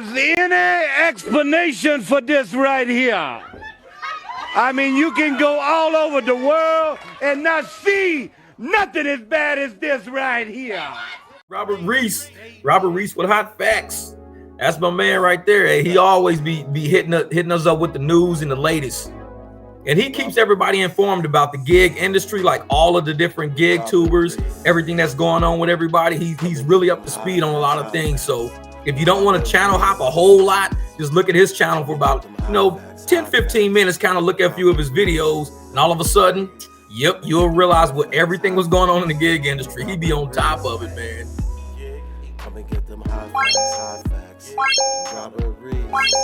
Is any explanation for this right here? I mean, you can go all over the world and not see nothing as bad as this right here. Robert Reese with hot facts. That's my man right there. Hey, he always be hitting us up with the news and the latest. And he keeps everybody informed about the gig industry, like all of the different gig tubers, everything that's going on with everybody. He's really up to speed on a lot of things. So if you don't want to channel hop a whole lot, just look at his channel for about, 10, 15 minutes, kind of look at a few of his videos, and all of a sudden, yep, you'll realize what everything was going on in the gig industry. He be on top of it, man. Come and get them high facts. Robert Reese.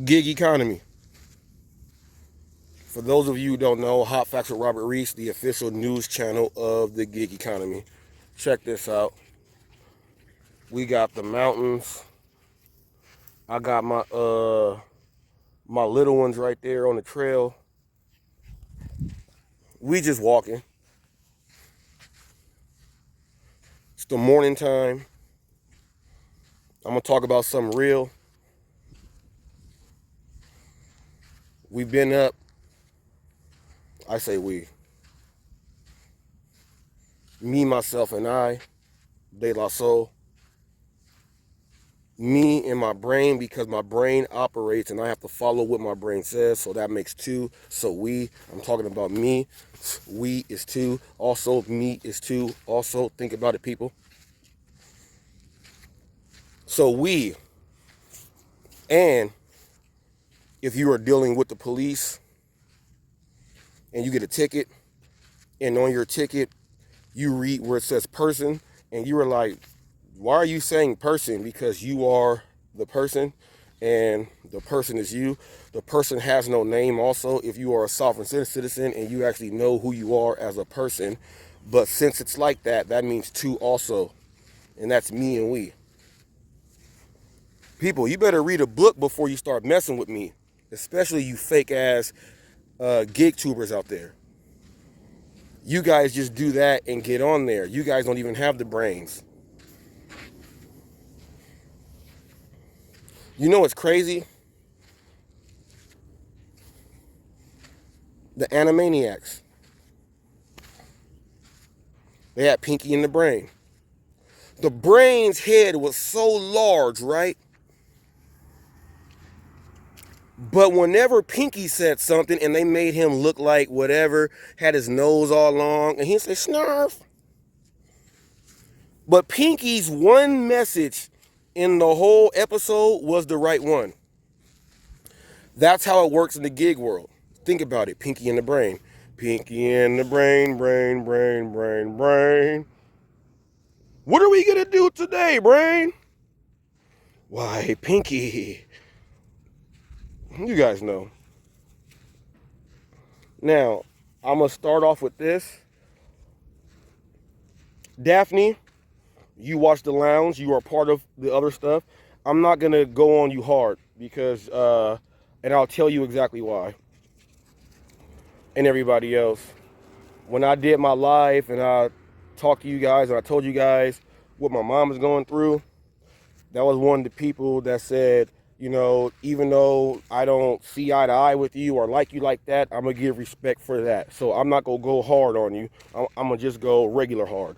Gig economy. For those of you who don't know, Hot Facts with Robert Reese, the official news channel of the gig economy. Check this out. We got the mountains. I got my my little ones right there on the trail. We just walking. It's the morning time. I'm gonna talk about something real. We've been up. I say we. Me, myself, and I. De La Soul. Me and my brain, because my brain operates and I have to follow what my brain says, so that makes two. So we, I'm talking about me. We is two. Also, me is two. Also, think about it, people. So we, and if you are dealing with the police and you get a ticket, and on your ticket, you read where it says person, and you are like, why are you saying person? Because you are the person, and the person is you. The person has no name also if you are a sovereign citizen and you actually know who you are as a person. But since it's like that, that means two also, and that's me and we. People, you better read a book before you start messing with me, especially you fake ass gig tubers out there. You guys just do that and get on there. You guys don't even have the brains. You know what's crazy? The Animaniacs. They had Pinky in the Brain. The brain's head was so large, right? But whenever Pinky said something and they made him look like whatever, had his nose all long, and he'd say, snarf. But Pinky's one message in the whole episode was the right one. That's how it works in the gig world. Think about it, Pinky in the Brain. Pinky in the brain, brain, brain, brain, brain. What are we gonna do today, brain? Why, Pinky. You guys know. Now, I'm gonna start off with this. Daphne, you watch The Lounge. You are part of the other stuff. I'm not gonna go on you hard because, and I'll tell you exactly why. And everybody else. When I did my live and I talked to you guys and I told you guys what my mom was going through, that was one of the people that said, even though I don't see eye to eye with you or like you like that, I'm going to give respect for that. So I'm not going to go hard on you. I'm going to just go regular hard.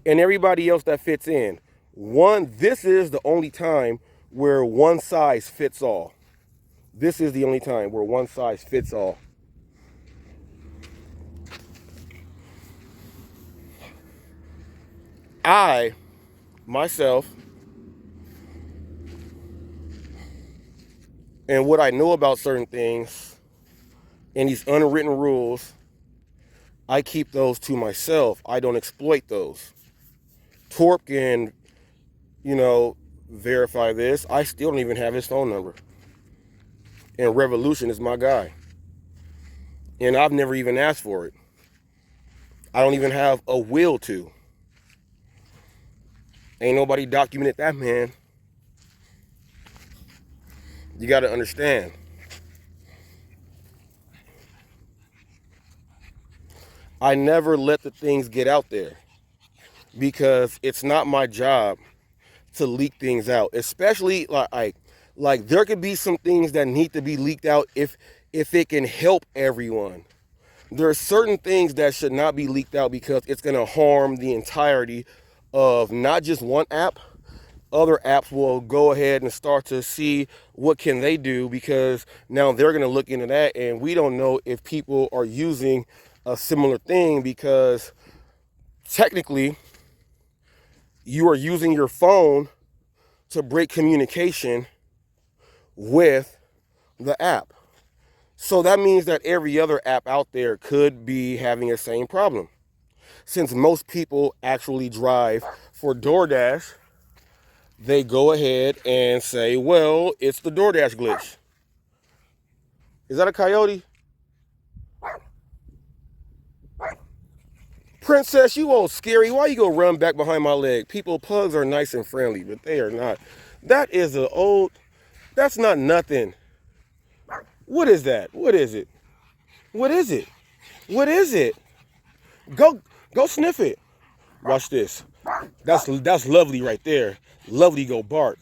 And everybody else that fits in. This is the only time where one size fits all. This is the only time where one size fits all. I, myself, and what I know about certain things and these unwritten rules, I keep those to myself. I don't exploit those. Torp can, verify this. I still don't even have his phone number. And Revolution is my guy. And I've never even asked for it. I don't even have a will to. Ain't nobody documented that, man. You got to understand. I never let the things get out there because it's not my job to leak things out, especially like there could be some things that need to be leaked out if it can help everyone. There are certain things that should not be leaked out because it's going to harm the entirety of not just one app. Other apps will go ahead and start to see what can they do because now they're going to look into that, and we don't know if people are using a similar thing because technically you are using your phone to break communication with the app. So that means that every other app out there could be having the same problem. Since most people actually drive for DoorDash, they go ahead and say, well, it's the DoorDash glitch. Is that a coyote? Princess, you old scary. Why you go run back behind my leg? People, pugs are nice and friendly, but they are not. That is an old, that's not nothing. What is that? What is it? What is it? What is it? Go sniff it. Watch this. That's lovely right there. Lovely go bark.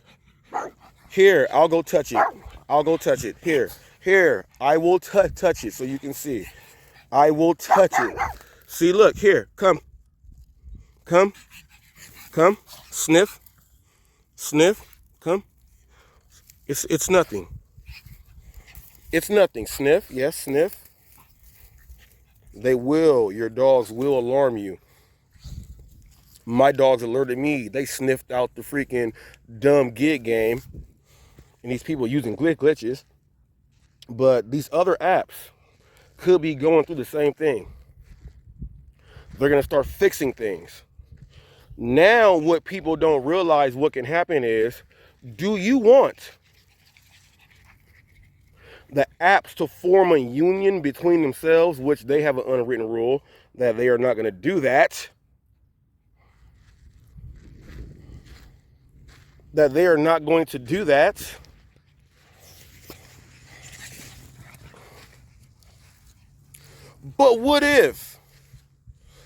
Here, I'll go touch it. I'll go touch it. Here. I will touch it so you can see. I will touch it. See, look, here. Come. Sniff. Come. It's nothing. It's nothing. Sniff. Yes, sniff. They will. Your dogs will alarm you. My dogs alerted me. They sniffed out the freaking dumb gig game. And these people using glitches. But these other apps could be going through the same thing. They're going to start fixing things. Now, what people don't realize what can happen is, do you want the apps to form a union between themselves, which they have an unwritten rule that they are not going to do that? That they are not going to do that. But what if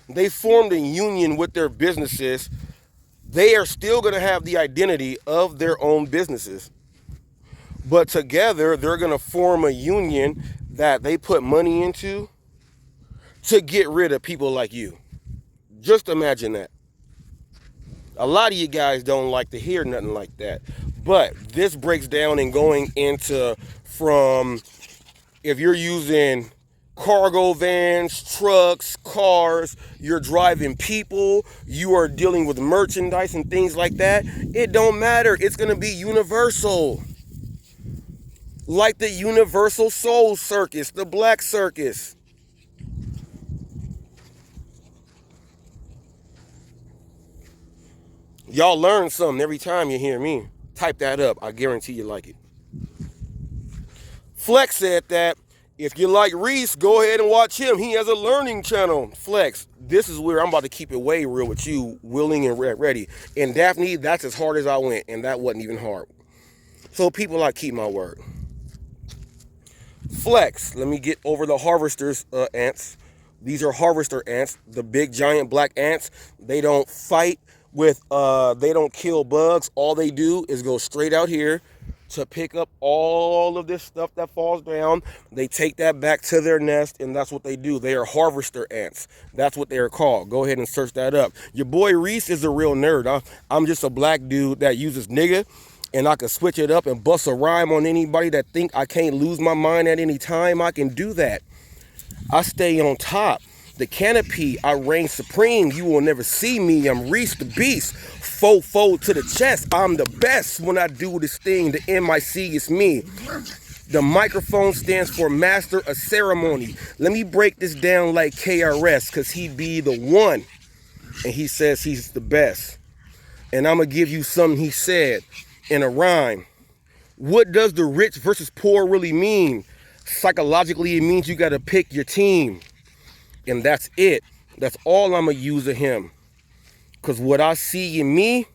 they formed a union with their businesses? They are still going to have the identity of their own businesses. But together, they're going to form a union that they put money into to get rid of people like you. Just imagine that. A lot of you guys don't like to hear nothing like that. But this breaks down and going into from if you're using cargo vans, trucks, cars, you're driving people, you are dealing with merchandise and things like that. It don't matter. It's going to be universal. Like the Universal Soul Circus, the Black Circus. Y'all learn something every time you hear me. Type that up. I guarantee you like it. Flex said that if you like Reese, go ahead and watch him. He has a learning channel. Flex, this is where I'm about to keep it way real with you, willing and ready. And Daphne, that's as hard as I went, and that wasn't even hard. So people, I keep my word. Flex, let me get over the harvesters ants. These are harvester ants, the big giant black ants. They don't fight with, they don't kill bugs. All they do is go straight out here to pick up all of this stuff that falls down. They take that back to their nest, and that's what they do. They are harvester ants. That's what they are called. Go ahead and search that up. Your boy Reese is a real nerd. I'm just a black dude that uses nigga, and I can switch it up and bust a rhyme on anybody that think I can't lose my mind at any time. I can do that. I stay on top. The canopy, I reign supreme. You will never see me. I'm Reese the Beast. Fold to the chest. I'm the best when I do this thing. The MIC is me. The microphone stands for Master of Ceremony. Let me break this down like KRS, because he be the one. And he says he's the best. And I'm going to give you something he said in a rhyme. What does the rich versus poor really mean? Psychologically, it means you got to pick your team. And that's it. That's all I'm going to use of him. Because what I see in me,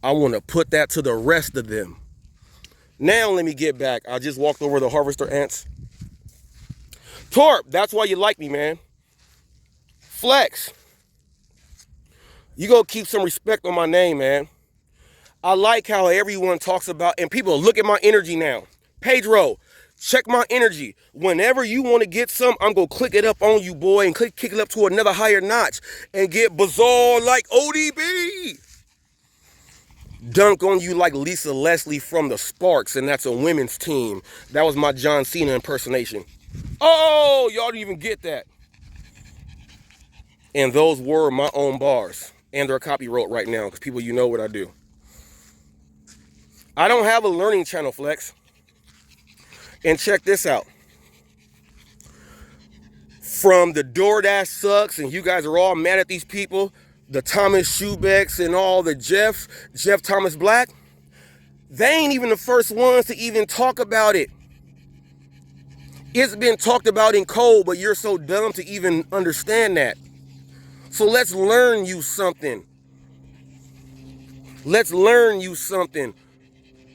I want to put that to the rest of them. Now let me get back. I just walked over the harvester ants. Torp, that's why you like me, man. Flex, you go keep some respect on my name, man. I like how everyone talks about, and people look at my energy now. Pedro, check my energy. Whenever you want to get some, I'm going to click it up on you, boy, and kick it up to another higher notch and get bizarre like ODB. Dunk on you like Lisa Leslie from the Sparks, and that's a women's team. That was my John Cena impersonation. Oh, y'all didn't even get that. And those were my own bars. And they're copyright right now, because people, you know what I do. I don't have a learning channel, Flex. And check this out. From the DoorDash sucks, and you guys are all mad at these people, the Thomas Schubecks and all the Jeff Thomas Black, they ain't even the first ones to even talk about it. It's been talked about in code, but you're so dumb to even understand that. So let's learn you something. Let's learn you something.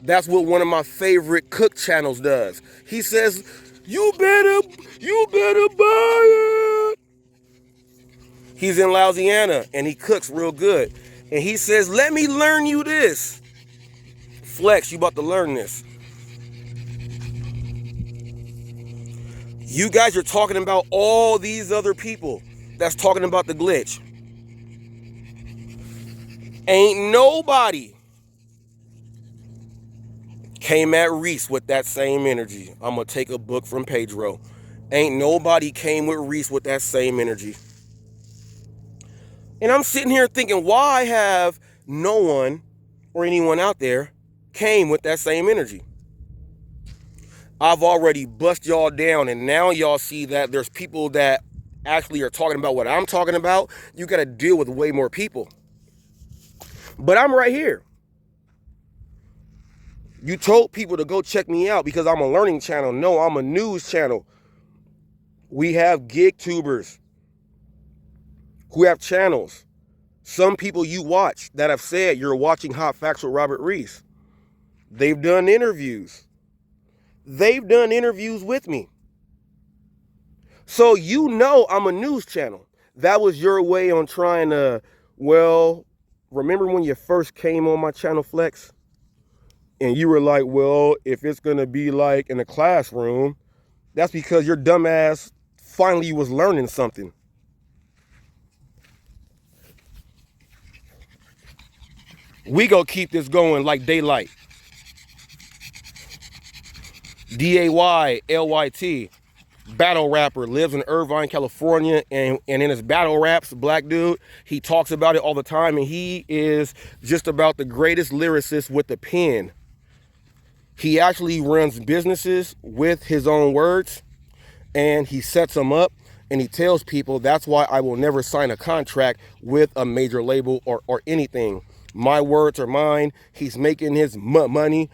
That's what one of my favorite cook channels does. He says, you better buy it. He's in Louisiana and he cooks real good. And he says, let me learn you this. Flex, you about to learn this. You guys are talking about all these other people that's talking about the glitch. Ain't nobody came at Reese with that same energy. I'm going to take a book from Pedro. Ain't nobody came with Reese with that same energy. And I'm sitting here thinking, why have no one or anyone out there came with that same energy? I've already bust y'all down, and now y'all see that there's people that actually are talking about what I'm talking about. You got to deal with way more people. But I'm right here. You told people to go check me out because I'm a learning channel. No, I'm a news channel. We have gig tubers who have channels. Some people you watch that have said you're watching Hot Facts with Robert Reese. They've done interviews. They've done interviews with me. So you know I'm a news channel. That was your way on trying to, well, remember when you first came on my channel, Flex? And you were like, well, if it's going to be like in a classroom, that's because your dumb ass finally was learning something. We go keep this going like daylight. DAYLYT, battle rapper, lives in Irvine, California, and in his battle raps, black dude, he talks about it all the time, and he is just about the greatest lyricist with the pen. He actually runs businesses with his own words, and he sets them up, and he tells people, that's why I will never sign a contract with a major label or anything. My words are mine. He's making his money.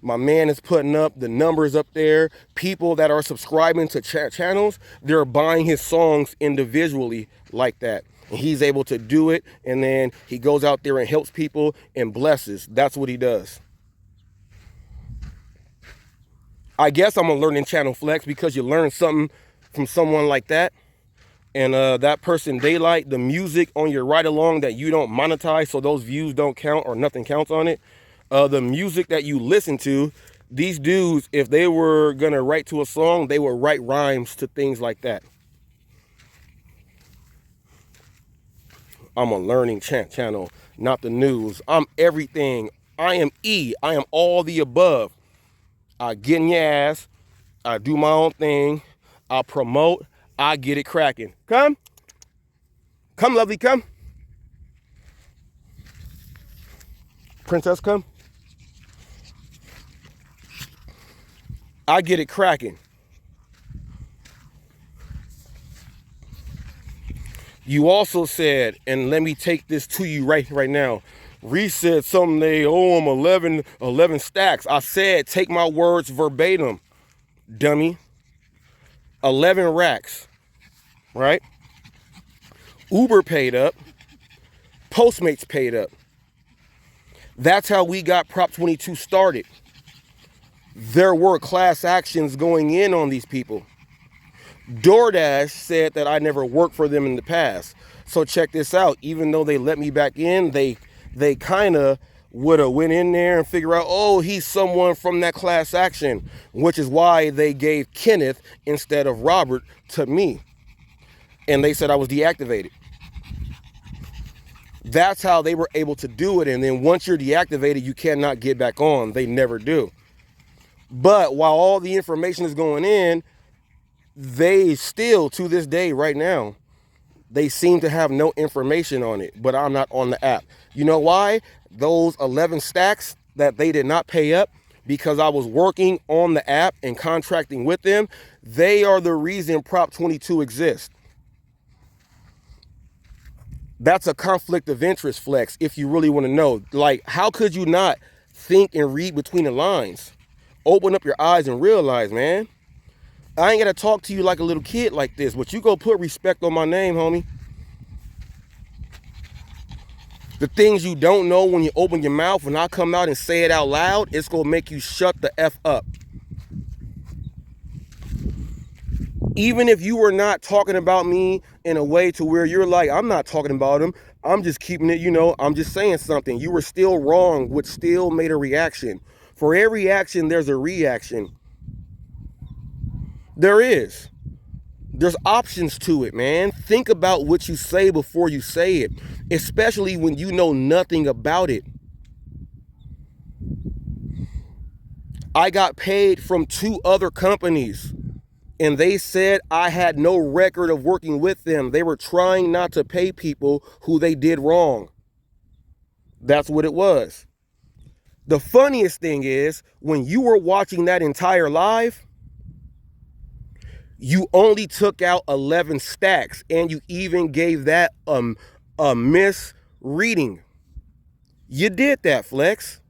My man is putting up the numbers up there. People that are subscribing to channels, they're buying his songs individually like that. And he's able to do it, and then he goes out there and helps people and blesses. That's what he does. I guess I'm a learning channel, Flex, because you learn something from someone like that. And that person, Daylight, the music on your ride along that you don't monetize, so those views don't count or nothing counts on it. The music that you listen to, these dudes, if they were going to write to a song, they would write rhymes to things like that. I'm a learning channel, not the news. I'm everything. I am E. I am all the above. I get in your ass. I do my own thing. I promote. I get it cracking. Come. Come, lovely, come. Princess, come. I get it cracking. You also said, and let me take this to you right now. Reese said something, they owe him 11 stacks. I said, take my words verbatim, dummy. 11 racks, right? Uber paid up. Postmates paid up. That's how we got Prop 22 started. There were class actions going in on these people. DoorDash said that I never worked for them in the past. So check this out. Even though they let me back in, they kind of would have went in there and figure out, oh, he's someone from that class action, which is why they gave Kenneth instead of Robert to me. And they said I was deactivated. That's how they were able to do it. And then once you're deactivated, you cannot get back on. They never do. But while all the information is going in, they still, to this day, right now, they seem to have no information on it, but I'm not on the app. You know why? Those 11 stacks that they did not pay up, because I was working on the app and contracting with them, they are the reason Prop 22 exists. That's a conflict of interest, Flex, if you really want to know. Like, how could you not think and read between the lines? Open up your eyes and realize, man. I ain't got to talk to you like a little kid like this, but you go put respect on my name, homie. The things you don't know when you open your mouth, when I come out and say it out loud, it's going to make you shut the F up. Even if you were not talking about me in a way to where you're like, I'm not talking about him, I'm just keeping it, I'm just saying something. You were still wrong, which still made a reaction. For every action, there's a reaction. There is. There's options to it, man. Think about what you say before you say it, especially when you know nothing about it. I got paid from 2 other companies, and they said I had no record of working with them. They were trying not to pay people who they did wrong. That's what it was. The funniest thing is, when you were watching that entire live, you only took out 11 stacks, and you even gave that a misreading. You did that, Flex.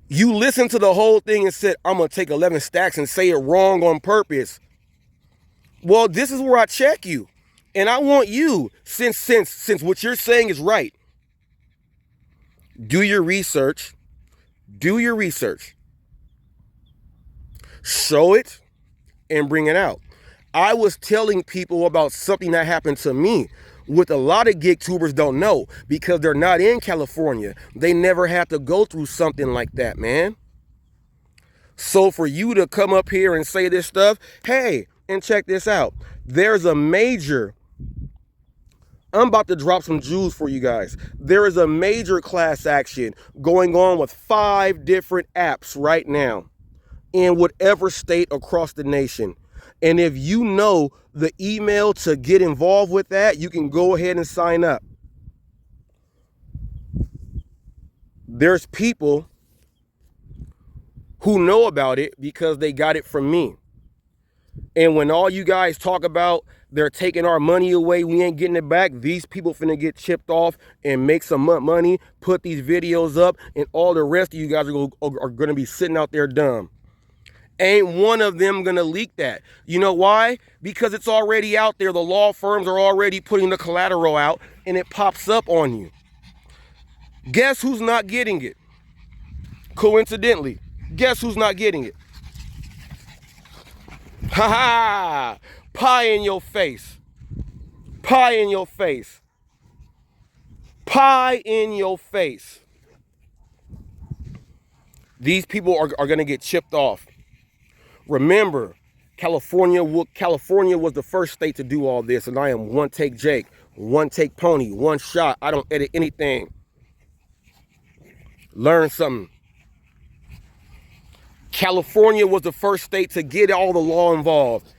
You listened to the whole thing and said, I'm going to take 11 stacks and say it wrong on purpose. Well, this is where I check you. And I want you, since what you're saying is right, do your research. Do your research. Show it and bring it out. I was telling people about something that happened to me, what a lot of gig tubers don't know, because they're not in California. They never had to go through something like that, man. So for you to come up here and say this stuff, hey, and check this out. There's a major, I'm about to drop some jewels for you guys. There is a major class action going on with 5 different apps right now in whatever state across the nation. And if you know the email to get involved with that, you can go ahead and sign up. There's people who know about it because they got it from me. And when all you guys talk about they're taking our money away, we ain't getting it back, these people finna get chipped off and make some money, put these videos up, and all the rest of you guys are gonna be sitting out there dumb. Ain't one of them gonna leak that. You know why? Because it's already out there. The law firms are already putting the collateral out, and it pops up on you. Guess who's not getting it? Coincidentally, guess who's not getting it? Ha ha! Pie in your face. Pie in your face. Pie in your face. These people are gonna get chipped off. Remember, California was the first state to do all this, and I am one take Jake, one take Pony, one shot. I don't edit anything. Learn something. California was the first state to get all the law involved.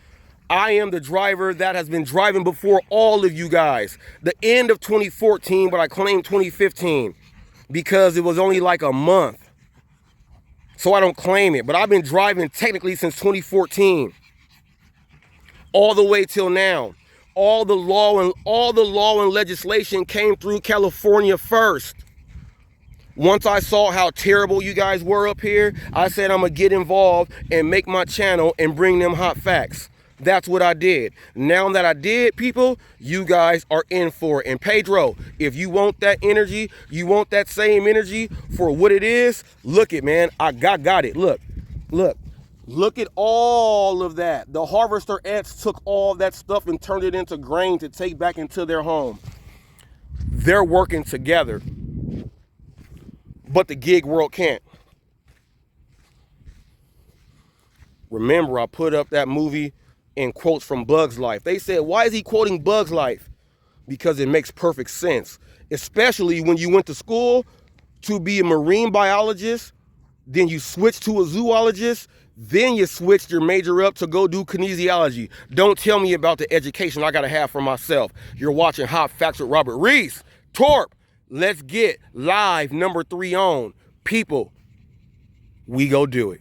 I am the driver that has been driving before all of you guys. The end of 2014, but I claim 2015 because it was only like a month. So I don't claim it, but I've been driving technically since 2014, all the way till now. All the law and legislation came through California first. Once I saw how terrible you guys were up here, I said I'm gonna get involved and make my channel and bring them hot facts. That's what I did. Now that I did, people, you guys are in for it. And Pedro, if you want that energy, you want that same energy for what it is, look it, man. I got it. Look. Look at all of that. The harvester ants took all that stuff and turned it into grain to take back into their home. They're working together, but the gig world can't. Remember, I put up that movie in quotes from Bug's Life. They said, why is he quoting Bug's Life? Because it makes perfect sense, especially when you went to school to be a marine biologist, then you switched to a zoologist, then you switched your major up to go do kinesiology. Don't tell me about the education I gotta have for myself. You're watching Hot Facts with Robert Reese. Torp, let's get live number 3 on. People, we go do it.